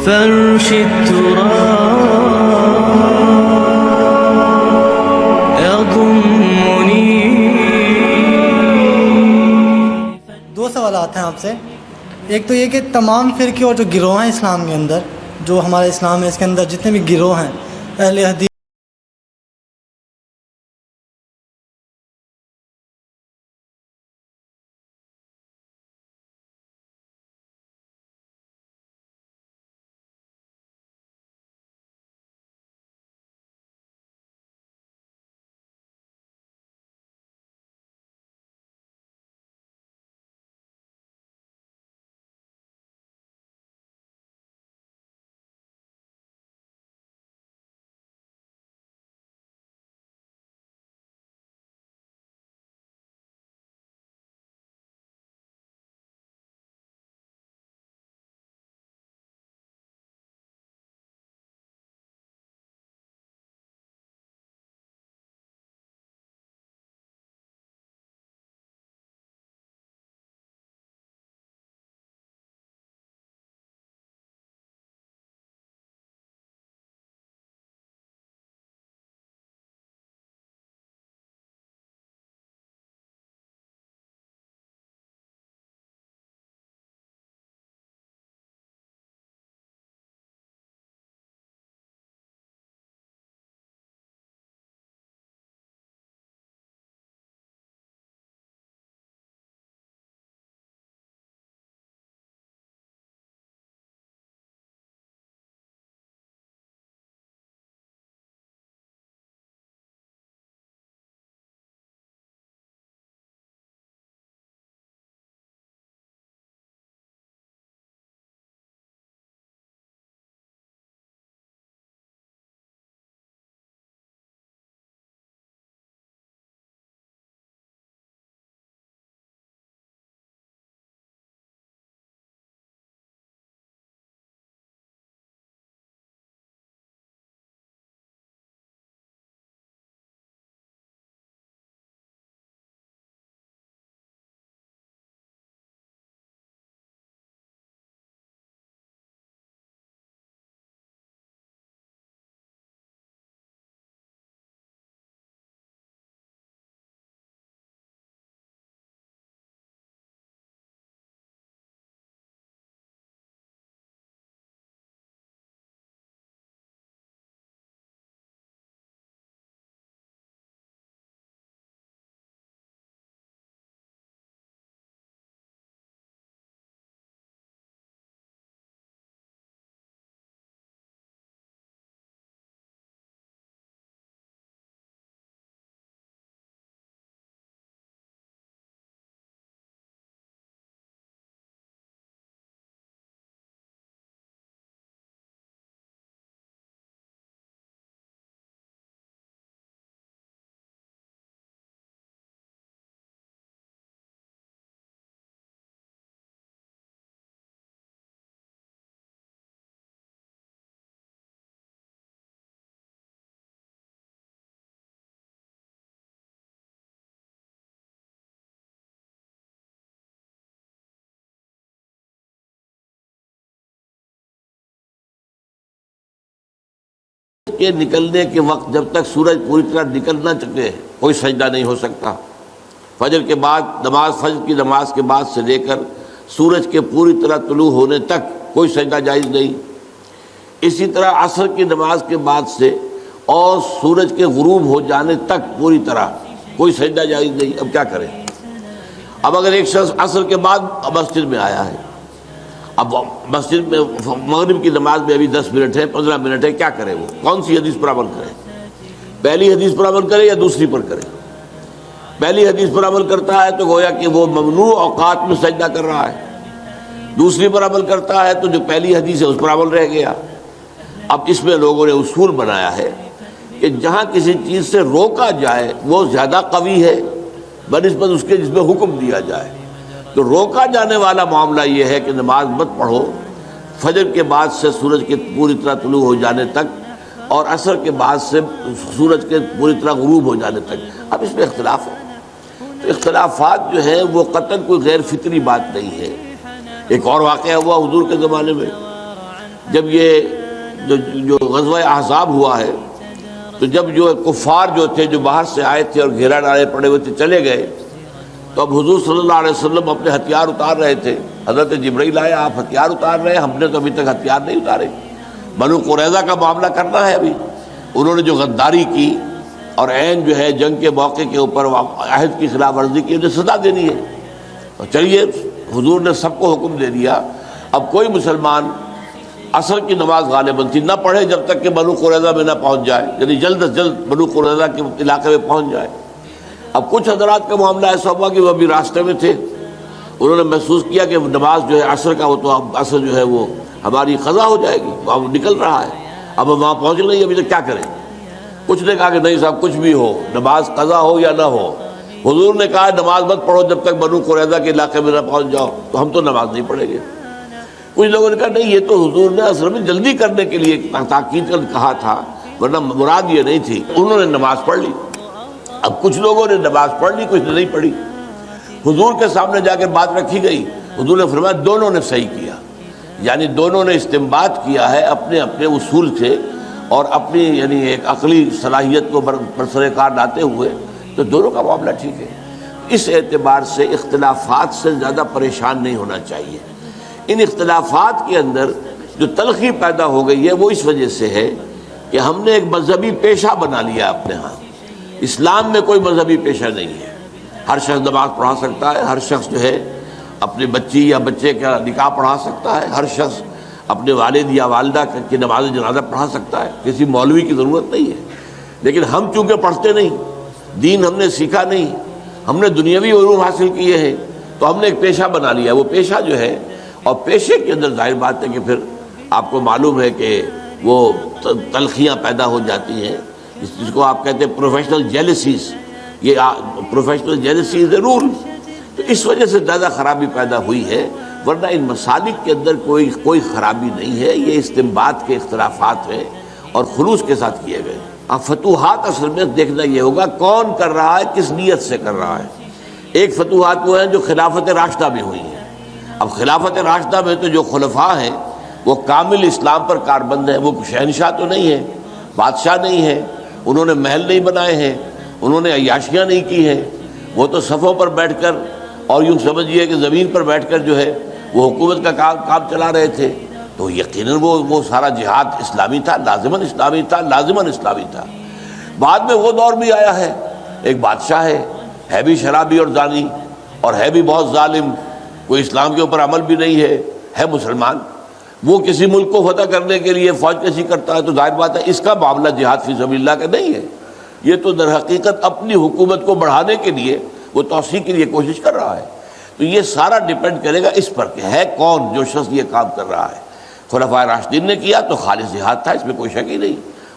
فرش التراب يضمني. دو سوالات ہیں آپ سے. ایک تو یہ کہ تمام فرقے اور جو گروہ ہیں اسلام کے اندر، جو ہمارا اسلام ہے اس کے اندر جتنے بھی گروہ ہیں اہل حدیث کے نکلنے کے وقت جب تک سورج پوری طرح نکل نہ چکے کوئی سجدہ نہیں ہو سکتا. فجر کے بعد فجر کی نماز کے بعد سے لے کر سورج کے پوری طرح طلوع ہونے تک کوئی سجدہ جائز نہیں. اسی طرح عصر کی نماز کے بعد سے اور سورج کے غروب ہو جانے تک پوری طرح کوئی سجدہ جائز نہیں. اب کیا کریں؟ اب اگر ایک شخص عصر کے بعد مسجد میں آیا ہے، اب مسجد میں مغرب کی نماز میں ابھی 10 منٹ ہے 15 منٹ ہے، کیا کرے؟ وہ کون سی حدیث پر عمل کرے؟ پہلی حدیث پر عمل کرے یا دوسری پر کرے؟ پہلی حدیث پر عمل کرتا ہے تو گویا کہ وہ ممنوع اوقات میں سجدہ کر رہا ہے. دوسری پر عمل کرتا ہے تو جو پہلی حدیث ہے اس پر عمل رہ گیا. اب اس میں لوگوں نے اصول بنایا ہے کہ جہاں کسی چیز سے روکا جائے وہ زیادہ قوی ہے بنسبت اس کے جس میں حکم دیا جائے. تو روکا جانے والا معاملہ یہ ہے کہ نماز مت پڑھو فجر کے بعد سے سورج کے پوری طرح طلوع ہو جانے تک اور عصر کے بعد سے سورج کے پوری طرح غروب ہو جانے تک. اب اس میں اختلاف ہے. تو اختلافات جو ہیں وہ قطعاً کوئی غیر فطری بات نہیں ہے. ایک اور واقعہ ہوا حضور کے زمانے میں. جب یہ جو غزوہ احزاب ہوا ہے تو جب جو کفار جو تھے جو باہر سے آئے تھے اور گھیرا ڈالے پڑے ہوئے تھے چلے گئے، تو اب حضور صلی اللہ علیہ وسلم اپنے ہتھیار اتار رہے تھے. حضرت جبرائیل آئے، آپ ہتھیار اتار رہے ہیں، ہم نے تو ابھی تک ہتھیار نہیں اتارے، بنو قریظہ کا معاملہ کرنا ہے ابھی. انہوں نے جو غداری کی اور عین جو ہے جنگ کے موقع کے اوپر عہد کی خلاف ورزی کی، انہیں سزا دینی ہے. اور چلیے حضور نے سب کو حکم دے دیا، اب کوئی مسلمان عصر کی نماز غالباً تھی نہ پڑھے جب تک کہ بنو قریظہ میں نہ پہنچ جائے، یعنی جلد از جلد بنو قریظہ کے علاقے میں پہنچ جائے. اب کچھ حضرات کا معاملہ ایسا ہوا کہ وہ ابھی راستے میں تھے، انہوں نے محسوس کیا کہ نماز جو ہے عصر کا، وہ تو اب عصر جو ہے وہ ہماری قضا ہو جائے گی، اب نکل رہا ہے، اب ہم وہاں پہنچ نہیں، ابھی تک کیا کریں. کچھ نے کہا کہ نہیں صاحب کچھ بھی ہو، نماز قضا ہو یا نہ ہو. حضور نے کہا نماز مت پڑھو جب تک بنو قریظہ کے علاقے میں نہ پہنچ جاؤ، تو ہم تو نماز نہیں پڑھیں گے. کچھ لوگوں نے کہا نہیں، یہ تو حضور نے اصل میں جلدی کرنے کے لیے تاکید کر کہا تھا، ورنہ مراد یہ نہیں تھی. انہوں نے نماز پڑھ لی. اب کچھ لوگوں نے نماز پڑھ لی، کچھ نے نہیں پڑھی. حضور کے سامنے جا کے بات رکھی گئی، حضور نے فرمایا دونوں نے صحیح کیا، یعنی دونوں نے استنباط کیا ہے اپنے اپنے اصول سے اور اپنی یعنی ایک عقلی صلاحیت کو برسر کار لاتے ہوئے، تو دونوں کا معاملہ ٹھیک ہے. اس اعتبار سے اختلافات سے زیادہ پریشان نہیں ہونا چاہیے. ان اختلافات کے اندر جو تلخی پیدا ہو گئی ہے وہ اس وجہ سے ہے کہ ہم نے ایک مذہبی پیشہ بنا لیا اپنے ہاں. اسلام میں کوئی مذہبی پیشہ نہیں ہے. ہر شخص نماز پڑھا سکتا ہے، ہر شخص جو ہے اپنی بچی یا بچے کا نکاح پڑھا سکتا ہے، ہر شخص اپنے والد یا والدہ کی نماز جنازہ پڑھا سکتا ہے، کسی مولوی کی ضرورت نہیں ہے. لیکن ہم چونکہ پڑھتے نہیں، دین ہم نے سیکھا نہیں، ہم نے دنیاوی علوم حاصل کیے ہیں، تو ہم نے ایک پیشہ بنا لیا. وہ پیشہ جو ہے، اور پیشے کے اندر ظاہر بات ہے کہ پھر آپ کو معلوم ہے کہ وہ تلخیاں پیدا ہو جاتی ہیں، جس کو آپ کہتے ہیں پروفیشنل جیلسیز. یہ پروفیشنل جیلسی از اے رول. تو اس وجہ سے زیادہ خرابی پیدا ہوئی ہے، ورنہ ان مسالک کے اندر کوئی خرابی نہیں ہے. یہ استنباط کے اختلافات ہیں اور خلوص کے ساتھ کیے گئے. اب فتوحات اصل میں دیکھنا یہ ہوگا کون کر رہا ہے، کس نیت سے کر رہا ہے. ایک فتوحات وہ ہیں جو خلافت راشدہ میں ہوئی ہیں. اب خلافت راشدہ میں تو جو خلفاء ہیں وہ کامل اسلام پر کاربند ہیں، وہ شہنشاہ تو نہیں ہیں، بادشاہ نہیں ہیں، انہوں نے محل نہیں بنائے ہیں، انہوں نے عیاشیاں نہیں کی ہیں. وہ تو صفوں پر بیٹھ کر اور یوں سمجھیے کہ زمین پر بیٹھ کر جو ہے وہ حکومت کا کام چلا رہے تھے. تو یقیناً وہ سارا جہاد اسلامی تھا، لازماً اسلامی تھا، لازماً اسلامی تھا. بعد میں وہ دور بھی آیا ہے، ایک بادشاہ ہے بھی شرابی اور زانی اور ہے بھی بہت ظالم، کوئی اسلام کے اوپر عمل بھی نہیں ہے مسلمان. وہ کسی ملک کو فتح کرنے کے لیے فوج کشی کرتا ہے، تو ظاہر بات ہے اس کا معاملہ جہاد فی سبیل اللہ کا نہیں ہے. یہ تو در حقیقت اپنی حکومت کو بڑھانے کے لیے وہ توسیع کے لیے کوشش کر رہا ہے. تو یہ سارا ڈیپینڈ کرے گا اس پر کہ ہے کون جو شخص یہ کام کر رہا ہے. خلفاء راشدین نے کیا تو خالص جہاد تھا، اس میں کوئی شک ہی نہیں.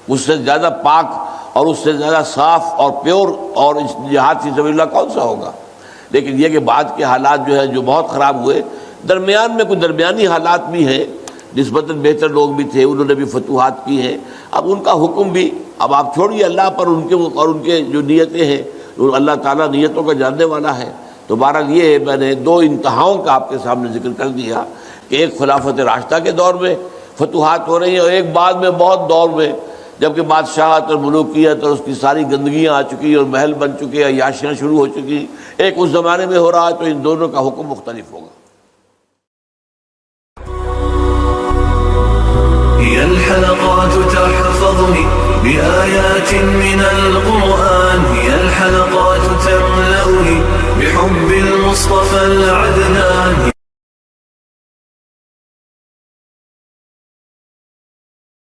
اس سے زیادہ پاک اور اس سے زیادہ صاف اور پیور اور جہاد فی سبیل اللہ کون سا ہوگا. لیکن یہ کہ بعد کے حالات جو ہے جو بہت خراب ہوئے، درمیان میں کچھ درمیانی حالات بھی ہیں، نسبتاً بہتر لوگ بھی تھے، انہوں نے بھی فتوحات کی ہیں. اب ان کا حکم بھی اب آپ چھوڑیے اللہ پر، ان کے جو نیتیں ہیں، اللہ تعالیٰ نیتوں کا جاننے والا ہے. تو بہرحال یہ ہے، میں نے دو انتہاؤں کا آپ کے سامنے ذکر کر دیا کہ ایک خلافت راشدہ کے دور میں فتوحات ہو رہی ہیں اور ایک بعد میں بہت دور میں جبکہ بادشاہت اور ملوکیت اور اس کی ساری گندگیاں آ چکی اور محل بن چکے، عیاشیاں شروع ہو چکی. ایک اس زمانے میں ہو رہا ہے، تو ان دونوں کا حکم مختلف ہوگا. هي الحلقات تحفظني بآيات من القرآن، هي الحلقات تملأني بحب المصطفى العدنان.